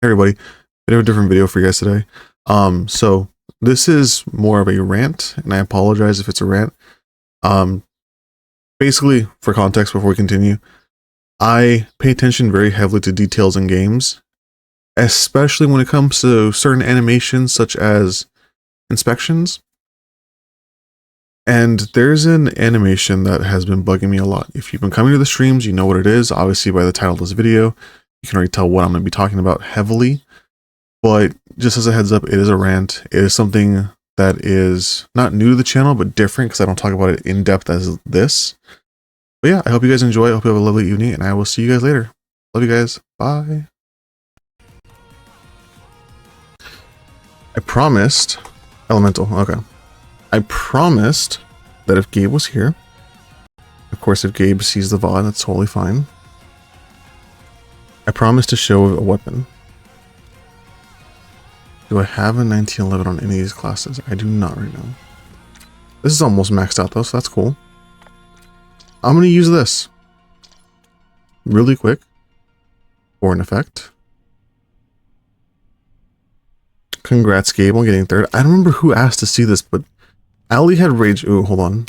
everybody, I have a different video for you guys today. So this is more of a rant, and I apologize if it's a rant. Basically, for context before we continue, I pay attention very heavily to details in games, especially when it comes to certain animations such as inspections. And there's an animation that has been bugging me a lot. If you've been coming to the streams, you know what it is. Obviously, by the title of this video, you can already tell what I'm going to be talking about heavily. But just as a heads up, it is a rant. It is something that is not new to the channel, but different because I don't talk about it in depth as this. But yeah, I hope you guys enjoy. I hope you have a lovely evening, and I will see you guys later. Love you guys. Bye. I promised... Elemental, okay. I promised that if Gabe was here, of course if Gabe sees the VOD, that's totally fine. I promised to show a weapon. Do I have a 1911 on any of these classes? I do not right now. This is almost maxed out though, so that's cool. I'm going to use this really quick for an effect. Congrats, Gabe, on getting third. I don't remember who asked to see this, but Ali had raged. Ooh, hold on.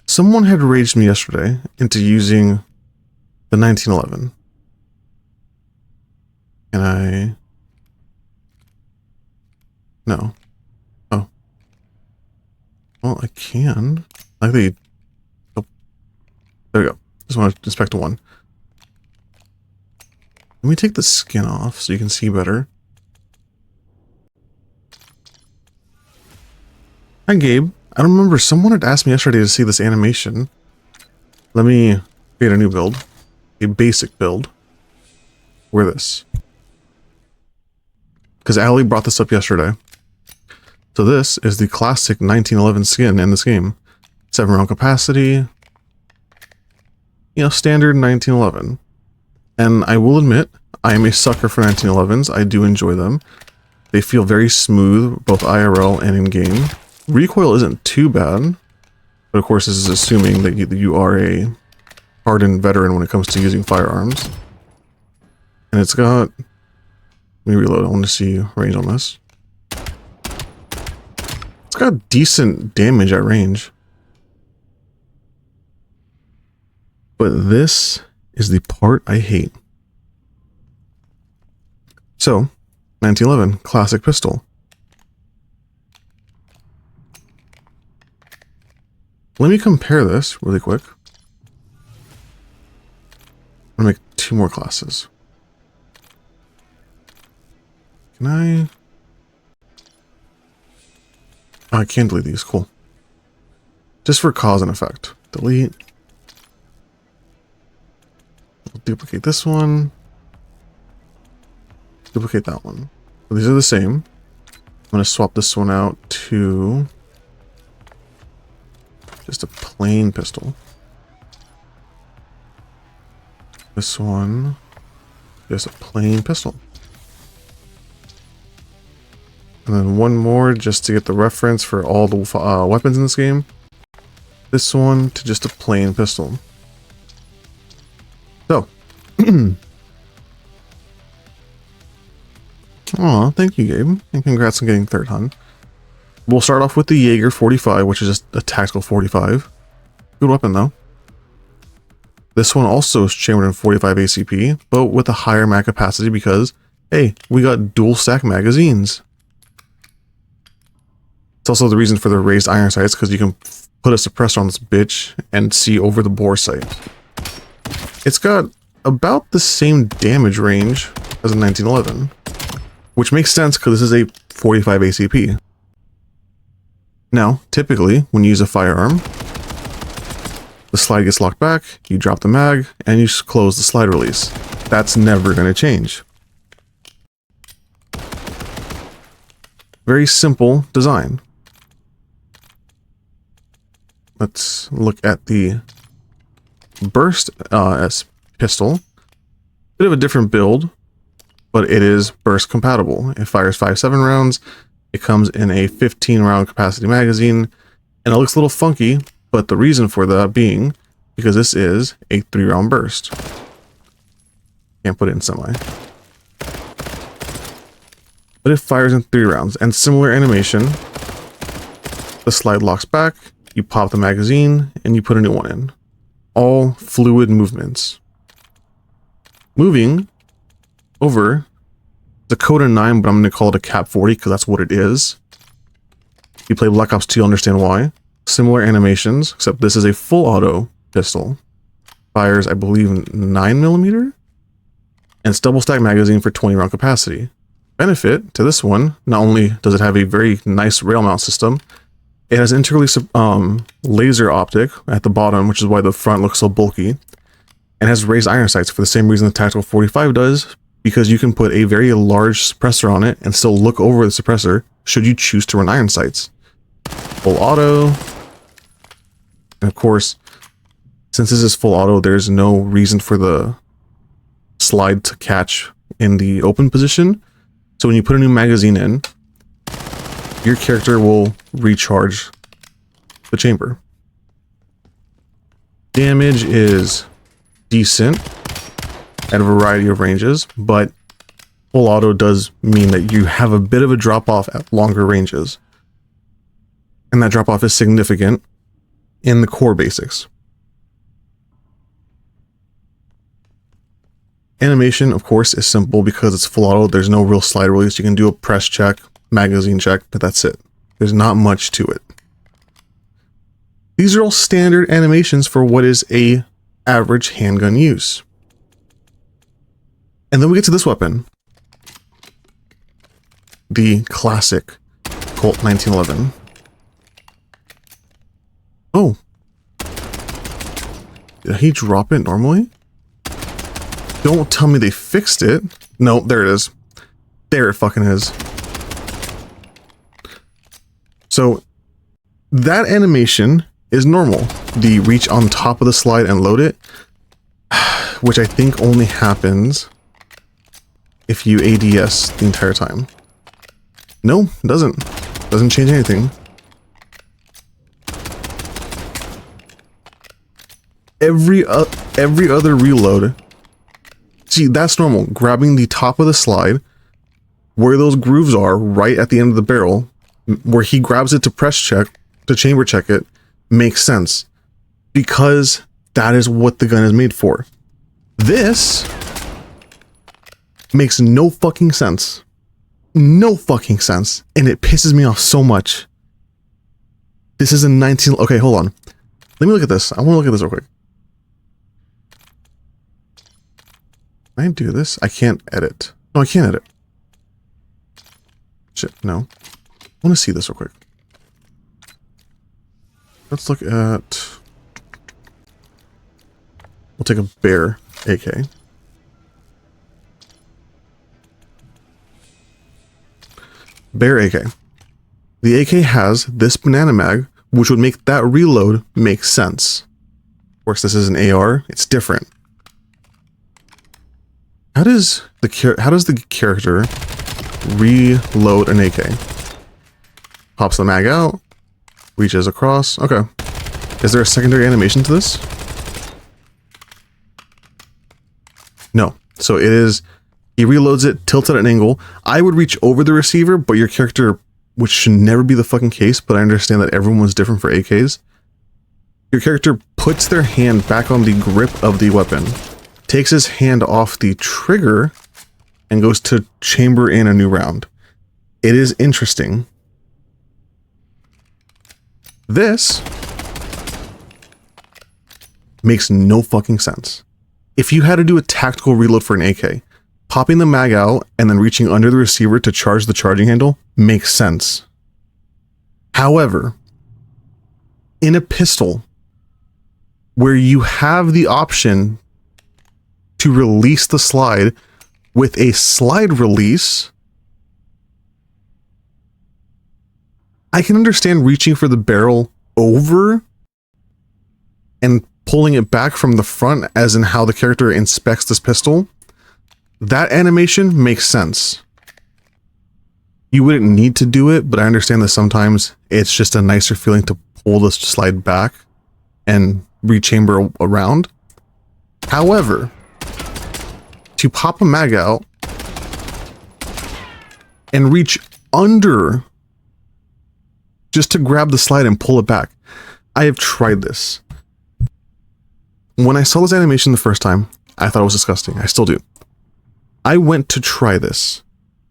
Someone had raged me yesterday into using the 1911. Can I? No. Oh. Well, I can. I think. Oh. There we go. Just want to inspect one. Let me take the skin off so you can see better. Hi, Gabe. I don't remember. Someone had asked me yesterday to see this animation. Let me create a new build. A basic build. Wear this. Because Ali brought this up yesterday. So this is the classic 1911 skin in this game. 7-round capacity. You know, standard 1911. And I will admit, I am a sucker for 1911s. I do enjoy them. They feel very smooth, both IRL and in-game. Recoil isn't too bad, but of course this is assuming that you are a hardened veteran when it comes to using firearms. And it's got... Let me reload, I want to see range on this. It's got decent damage at range. But this is the part I hate. So, 1911, classic pistol. Let me compare this really quick. I'm gonna make 2 more classes. Can I? Oh, I can delete these. Cool. Just for cause and effect. Delete. I'll duplicate this one. Duplicate that one. So these are the same. I'm gonna swap this one out to just a plain pistol. This one, just a plain pistol. And then one more just to get the reference for all the weapons in this game. This one to just a plain pistol. So. Aw, thank you, Gabe. And congrats on getting third, hon. We'll start off with the Jaeger 45, which is just a tactical 45. Good weapon, though. This one also is chambered in 45 ACP, but with a higher mag capacity because, hey, we got dual stack magazines. It's also the reason for the raised iron sights, because you can put a suppressor on this bitch and see over the bore sight. It's got about the same damage range as a 1911, which makes sense because this is a 45 ACP. Now, typically, when you use a firearm, the slide gets locked back, you drop the mag, and you close the slide release. That's never going to change. Very simple design. Let's look at the burst as pistol. Bit of a different build, but it is burst compatible. It fires 5.7 rounds. It comes in a 15-round capacity magazine, and it looks a little funky, but the reason for that being because this is a 3-round burst. Can't put it in semi. but it fires in 3 rounds. And similar animation, the slide locks back, you pop the magazine, and you put a new one in. All fluid movements. Moving over the Coda 9, but I'm going to call it a Cap 40 because that's what it is. If you play Black Ops 2, you'll understand why. Similar animations, except this is a full auto pistol. Fires, I believe, 9mm, and it's double stack magazine for 20 round capacity. Benefit to this one, not only does it have a very nice rail mount system, it has integrally laser optic at the bottom, which is why the front looks so bulky, and has raised iron sights for the same reason the Tactical 45 does, because you can put a very large suppressor on it and still look over the suppressor should you choose to run iron sights. Full auto, and of course, since this is full auto, there's no reason for the slide to catch in the open position. So when you put a new magazine in, your character will recharge the chamber. Damage is decent at a variety of ranges, but full auto does mean that you have a bit of a drop off at longer ranges. And that drop off is significant in the core basics. Animation, of course, is simple because it's full auto. There's no real slide release. You can do a press check, magazine check, but that's it. There's not much to it. These are all standard animations for what is a average handgun use. And then we get to this weapon. The classic Colt 1911. Oh. Did he drop it normally? Don't tell me they fixed it. No, there it is. There it fucking is. So that animation is normal. The reach on top of the slide and load it, which I think only happens if you ADS the entire time. No, it doesn't. Doesn't change anything. Every other reload. See, that's normal. Grabbing the top of the slide, where those grooves are, right at the end of the barrel, where he grabs it to press check, to chamber check it, makes sense. Because that is what the gun is made for. This makes no fucking sense. No fucking sense. And it pisses me off so much. This is a 19... Okay, hold on. Let me look at this. I want to look at this real quick. Can I do this? I can't edit. No, I can't edit. Shit, no. I want to see this real quick. Let's look at... We'll take a Bear AK. Bear AK. The AK has this banana mag, which would make that reload make sense. Of course, this is an AR. It's different. How does the character reload an AK? Pops the mag out, reaches across. Okay. Is there a secondary animation to this? No. So it is, he reloads it, tilts at an angle. I would reach over the receiver, but your character, which should never be the fucking case, but I understand that everyone's different for AKs. Your character puts their hand back on the grip of the weapon, takes his hand off the trigger, and goes to chamber in a new round. It is interesting. This makes no fucking sense. If you had to do a tactical reload for an AK, popping the mag out and then reaching under the receiver to charge the charging handle makes sense. However, in a pistol, where you have the option to release the slide with a slide release, I can understand reaching for the barrel over and pulling it back from the front, as in how the character inspects this pistol. That animation makes sense. You wouldn't need to do it, but I understand that sometimes it's just a nicer feeling to pull the slide back and rechamber around. However, to pop a mag out and reach under just to grab the slide and pull it back. I have tried this. When I saw this animation the first time, I thought it was disgusting. I still do. I went to try this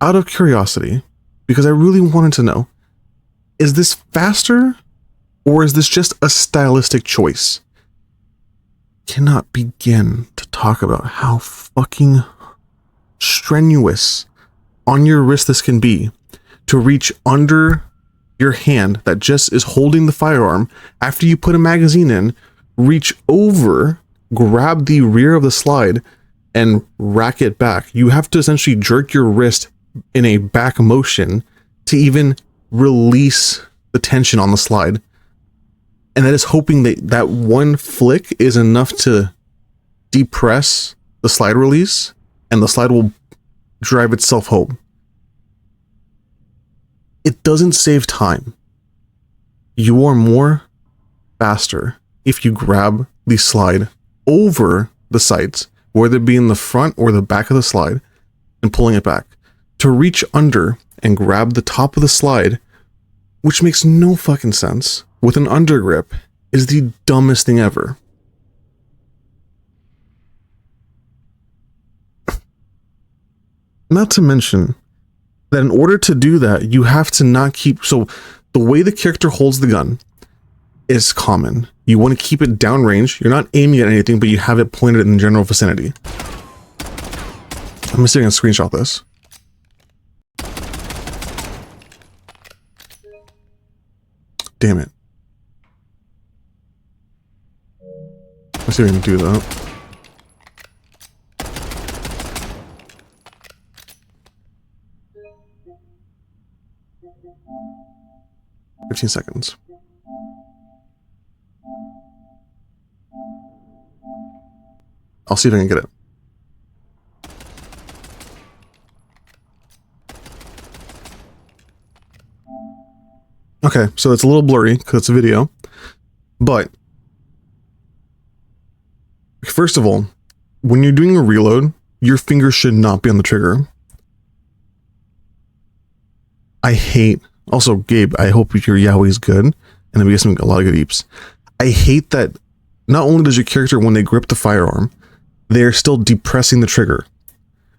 out of curiosity because I really wanted to know, is this faster or is this just a stylistic choice? Cannot begin to talk about how fucking strenuous on your wrist this can be to reach under your hand that just is holding the firearm after you put a magazine in, reach over, grab the rear of the slide, and rack it back. You have to essentially jerk your wrist in a back motion to even release the tension on the slide. And that is hoping that that one flick is enough to depress the slide release and the slide will drive itself home. It doesn't save time. You are more faster if you grab the slide over the sights, whether it be in the front or the back of the slide, and pulling it back. To reach under and grab the top of the slide, which makes no fucking sense, with an undergrip, is the dumbest thing ever. Not to mention that in order to do that, you have to not keep... So the way the character holds the gun is common. You want to keep it downrange. You're not aiming at anything, but you have it pointed in the general vicinity. Let me see if I can screenshot this. Damn it. Let's see if we can do that. "15 seconds. I'll see if I can get it. Okay, so it's a little blurry because it's a video, but first of all, when you're doing a reload, your finger should not be on the trigger. I hate... Also, Gabe, I hope your Yahweh is good, and I'm getting a lot of good eeps. I hate that not only does your character, when they grip the firearm, they're still depressing the trigger,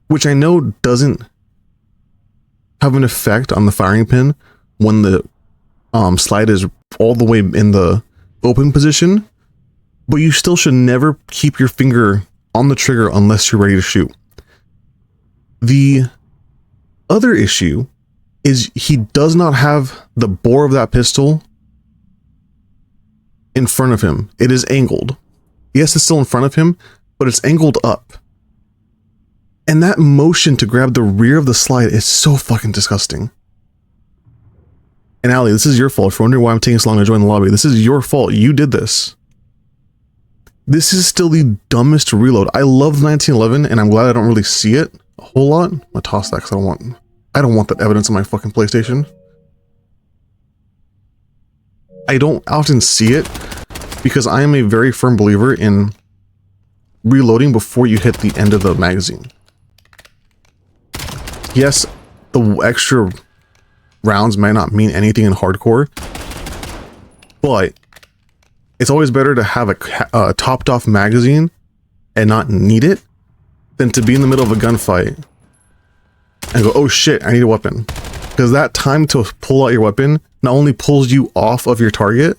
which I know doesn't have an effect on the firing pin when the slide is all the way in the open position, but you still should never keep your finger on the trigger unless you're ready to shoot. The other issue is he does not have the bore of that pistol in front of him. It is angled. Yes, it's still in front of him, but it's angled up. And that motion to grab the rear of the slide is so fucking disgusting. And Ali, this is your fault. If you're wondering why I'm taking so long to join the lobby, this is your fault. You did this. This is still the dumbest reload. I love the 1911, and I'm glad I don't really see it a whole lot. I'm gonna toss that because I don't want that evidence on my fucking PlayStation. I don't often see it because I am a very firm believer in reloading before you hit the end of the magazine. Yes, the extra rounds might not mean anything in hardcore, but it's always better to have a topped off magazine and not need it than to be in the middle of a gunfight and go, oh shit, I need a weapon. Because that time to pull out your weapon not only pulls you off of your target,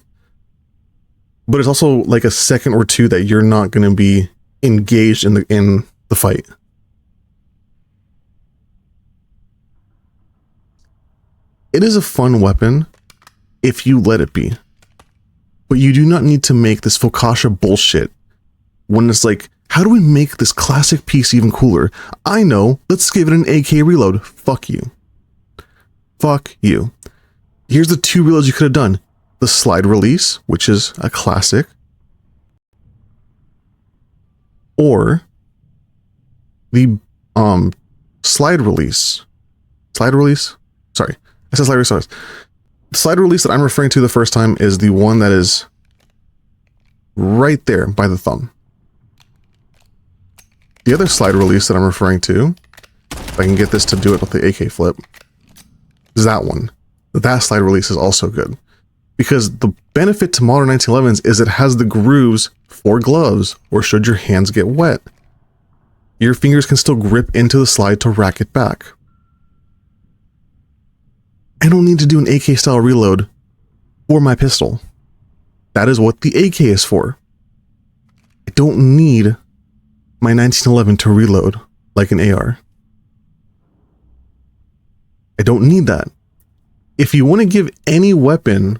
but it's also like a second or two that you're not going to be engaged in the fight. It is a fun weapon if you let it be. But you do not need to make this focaccia bullshit when it's like, how do we make this classic piece even cooler? I know, let's give it an AK reload. Fuck you. Fuck you. Here's the two reloads you could have done. The slide release, which is a classic. Or the slide release. Slide release? Sorry. I said slide release. Sorry. The slide release that I'm referring to the first time is the one that is right there by the thumb. The other slide release that I'm referring to, if I can get this to do it with the AK flip, is that one. That slide release is also good. Because the benefit to modern 1911s is it has the grooves for gloves, or should your hands get wet, your fingers can still grip into the slide to rack it back. I don't need to do an AK style reload for my pistol. That is what the AK is for. I don't need my 1911 to reload like an AR. I don't need that. If you want to give any weapon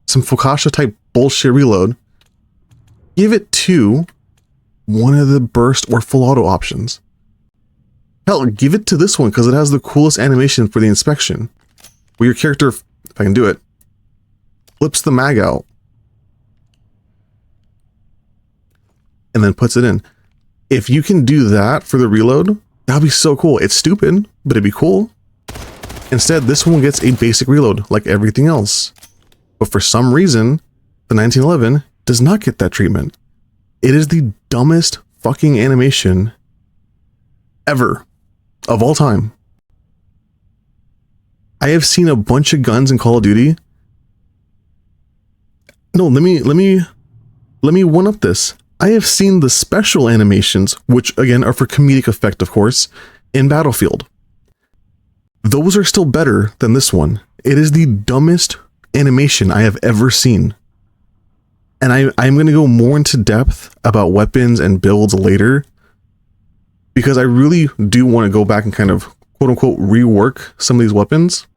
some Fukasha type bullshit reload, give it to one of the burst or full auto options. Hell, give it to this one because it has the coolest animation for the inspection, where your character, if I can do it, flips the mag out and then puts it in. If you can do that for the reload, that'd be so cool. It's stupid, but it'd be cool. Instead, this one gets a basic reload like everything else. But for some reason, the 1911 does not get that treatment. It is the dumbest fucking animation ever of all time. I have seen a bunch of guns in Call of Duty. No, let me one up this. I have seen the special animations, which again are for comedic effect, of course, in Battlefield. Those are still better than this one. It is the dumbest animation I have ever seen. And I'm going to go more into depth about weapons and builds later, because I really do want to go back and kind of quote unquote rework some of these weapons.